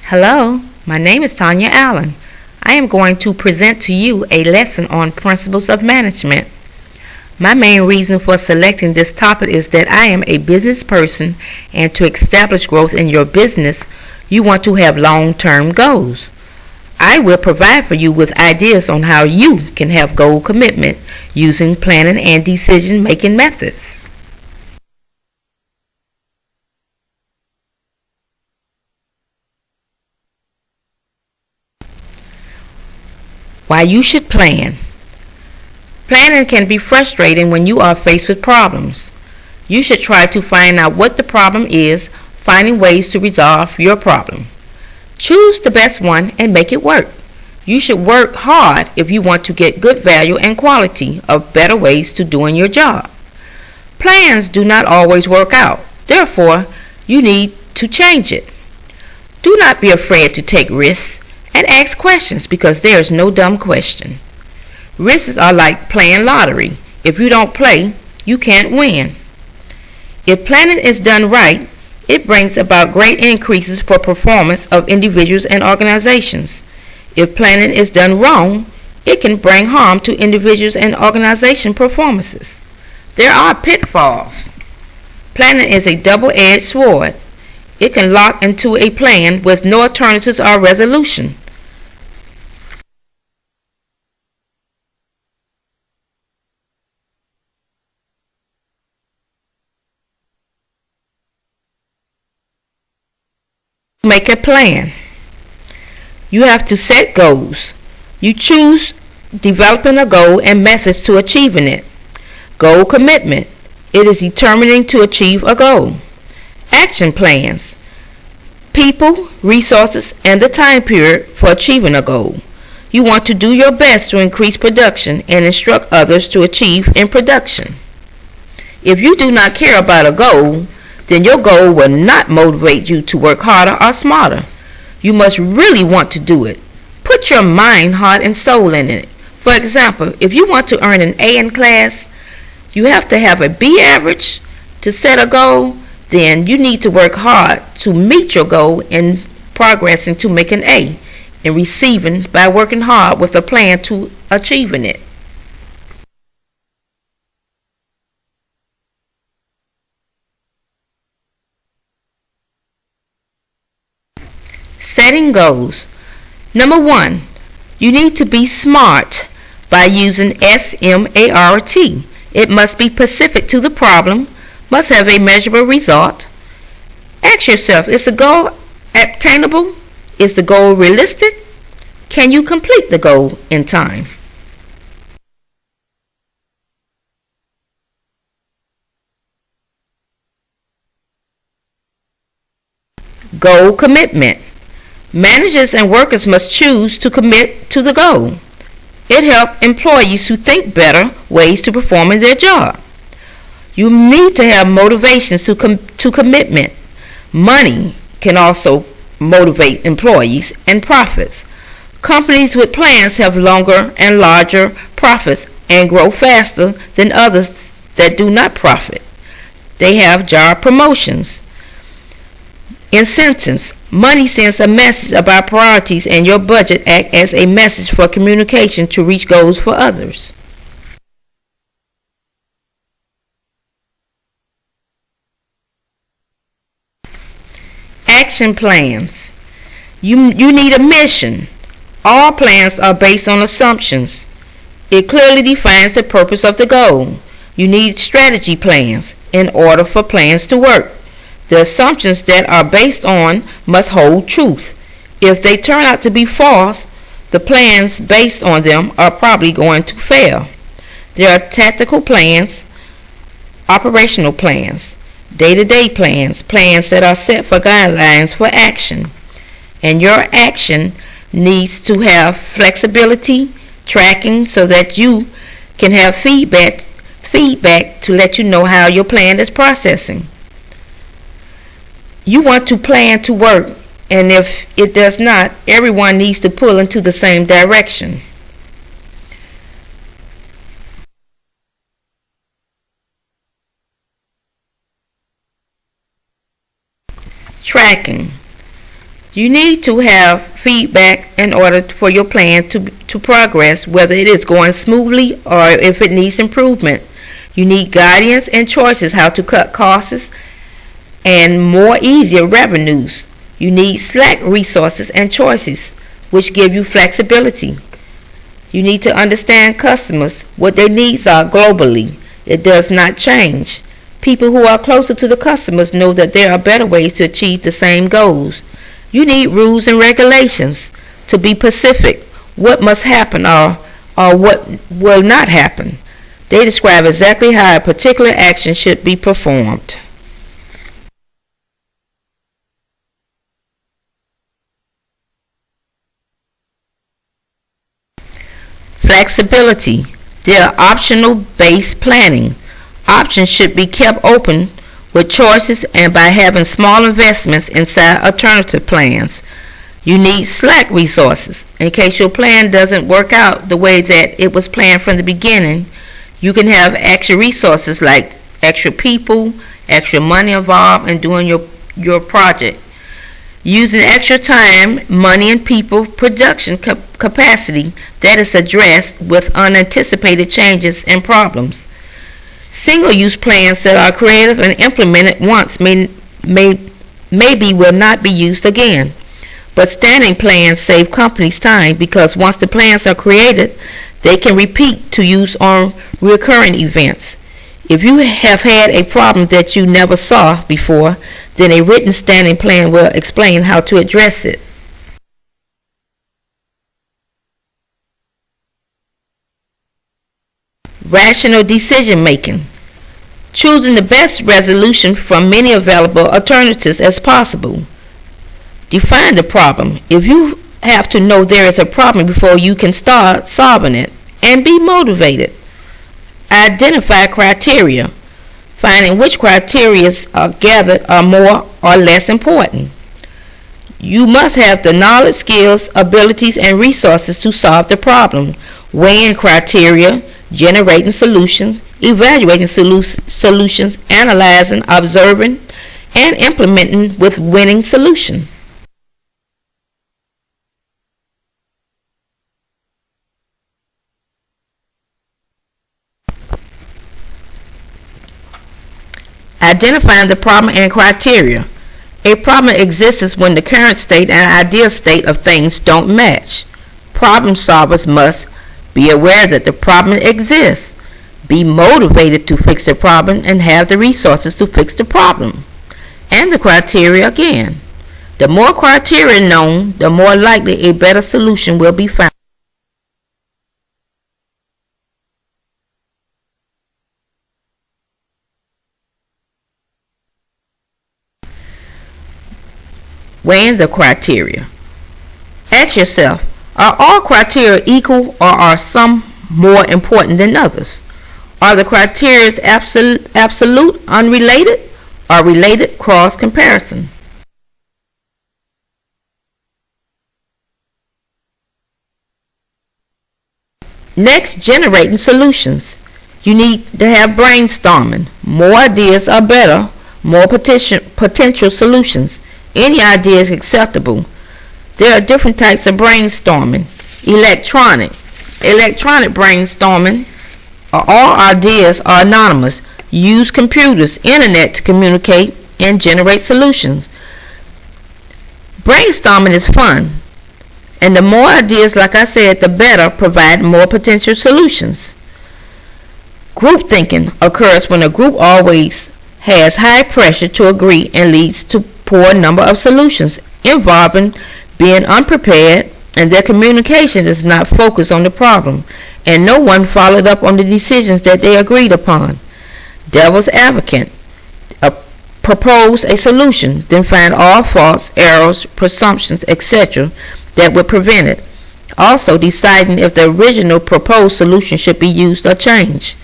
Hello, my name is Tanya Allen. I am going to present to you a lesson on principles of management. My main reason for selecting this topic is that I am a business person, and to establish growth in your business, you want to have long-term goals. I will provide for you with ideas on how you can have goal commitment using planning and decision-making methods. Why you should plan. Planning can be frustrating when you are faced with problems. You should try to find out what the problem is, finding ways to resolve your problem. Choose the best one and make it work. You should work hard if you want to get good value and quality of better ways to doing your job. Plans do not always work out. Therefore, you need to change it. Do not be afraid to take risks and ask questions, because there is no dumb question. Risks are like playing lottery. If you don't play, you can't win. If planning is done right, it brings about great increases for performance of individuals and organizations. If planning is done wrong, it can bring harm to individuals and organization performances. There are pitfalls. Planning is a double-edged sword. It can lock into a plan with no alternatives or resolution. Make a plan. You have to set goals. You choose developing a goal and methods to achieving it. Goal commitment. It is determining to achieve a goal. Action plans. People, resources, and the time period for achieving a goal. You want to do your best to increase production and instruct others to achieve in production. If you do not care about a goal, then your goal will not motivate you to work harder or smarter. You must really want to do it. Put your mind, heart, and soul in it. For example, if you want to earn an A in class, you have to have a B average to set a goal. Then you need to work hard to meet your goal in progressing to make an A in receiving by working hard with a plan to achieving it. Setting goals. Number 1, you need to be SMART by using SMART. It must be specific to the problem, must have a measurable result. Ask yourself, is the goal attainable? Is the goal realistic? Can you complete the goal in time? Goal commitment. Managers and workers must choose to commit to the goal. It helps employees to think better ways to perform in their job. You need to have motivations to commitment. Money can also motivate employees and profits. Companies with plans have longer and larger profits and grow faster than others that do not profit. They have job promotions. Incentives. Money sends a message about priorities, and your budget acts as a message for communication to reach goals for others. Action plans. You need a mission. All plans are based on assumptions. It clearly defines the purpose of the goal. You need strategy plans in order for plans to work. The assumptions that are based on must hold truth. If they turn out to be false, the plans based on them are probably going to fail. There are tactical plans, operational plans, day-to-day plans, plans that are set for guidelines for action. And your action needs to have flexibility, tracking, so that you can have feedback to let you know how your plan is processing. You want to plan to work, and if it does not, everyone needs to pull into the same direction. Tracking. You need to have feedback in order for your plan to progress, whether it is going smoothly or if it needs improvement. You need guidance and choices how to cut costs and more easier revenues. You need slack resources and choices, which give you flexibility. You need to understand customers, what their needs are globally. It does not change. People who are closer to the customers know that there are better ways to achieve the same goals. You need rules and regulations to be specific. What must happen or what will not happen. They describe exactly how a particular action should be performed. Flexibility. There are optional based planning. Options should be kept open with choices and by having small investments inside alternative plans. You need slack resources. In case your plan doesn't work out the way that it was planned from the beginning, you can have extra resources like extra people, extra money involved in doing your project. Using extra time, money, and people production capacity that is addressed with unanticipated changes and problems. Single-use plans that are creative and implemented once maybe will not be used again. But standing plans save companies time because once the plans are created, they can repeat to use on recurring events. If you have had a problem that you never saw before, then a written standing plan will explain how to address it. Rational decision making. Choosing the best resolution from many available alternatives as possible. Define the problem. If you have to know there is a problem before you can start solving it, and be motivated. Identify criteria. Finding which criteria are gathered are more or less important. You must have the knowledge, skills, abilities, and resources to solve the problem. Weighing criteria, generating solutions, evaluating solutions, analyzing, observing, and implementing with winning solutions. Identifying the problem and criteria. A problem exists when the current state and ideal state of things don't match. Problem solvers must be aware that the problem exists, be motivated to fix the problem, and have the resources to fix the problem. And the criteria again. The more criteria known, the more likely a better solution will be found. Weighing the criteria. Ask yourself, are all criteria equal or are some more important than others? Are the criteria absolute, unrelated, or related cross comparison? Next, generating solutions. You need to have brainstorming. More ideas are better, more potential solutions. Any idea is acceptable. There are different types of brainstorming. Electronic brainstorming. All ideas are anonymous. Use computers, internet to communicate and generate solutions. Brainstorming is fun. And the more ideas, like I said, the better, provide more potential solutions. Group thinking occurs when a group always has high pressure to agree and leads to poor number of solutions involving being unprepared and their communication is not focused on the problem and no one followed up on the decisions that they agreed upon. Devil's advocate. Propose a solution, then find all faults, errors, presumptions, etc. that would prevent it. Also deciding if the original proposed solution should be used or changed.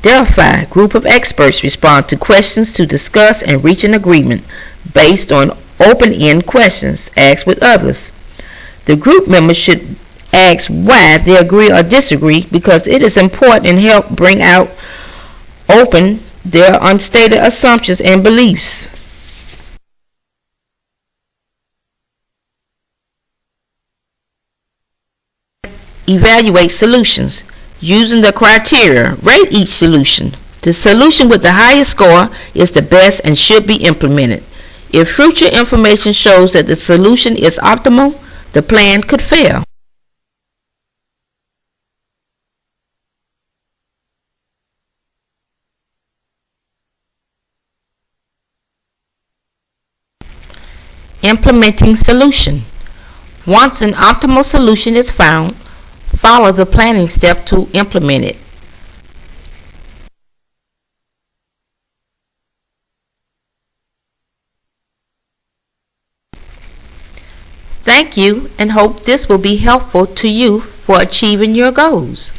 Delphi. Group of experts respond to questions to discuss and reach an agreement based on open-end questions asked with others. The group members should ask why they agree or disagree because it is important and help bring out open their unstated assumptions and beliefs. Evaluate solutions. Using the criteria, rate each solution. The solution with the highest score is the best and should be implemented. If future information shows that the solution is optimal, the plan could fail. Implementing solution. Once an optimal solution is found, follow the planning step to implement it. Thank you, and hope this will be helpful to you for achieving your goals.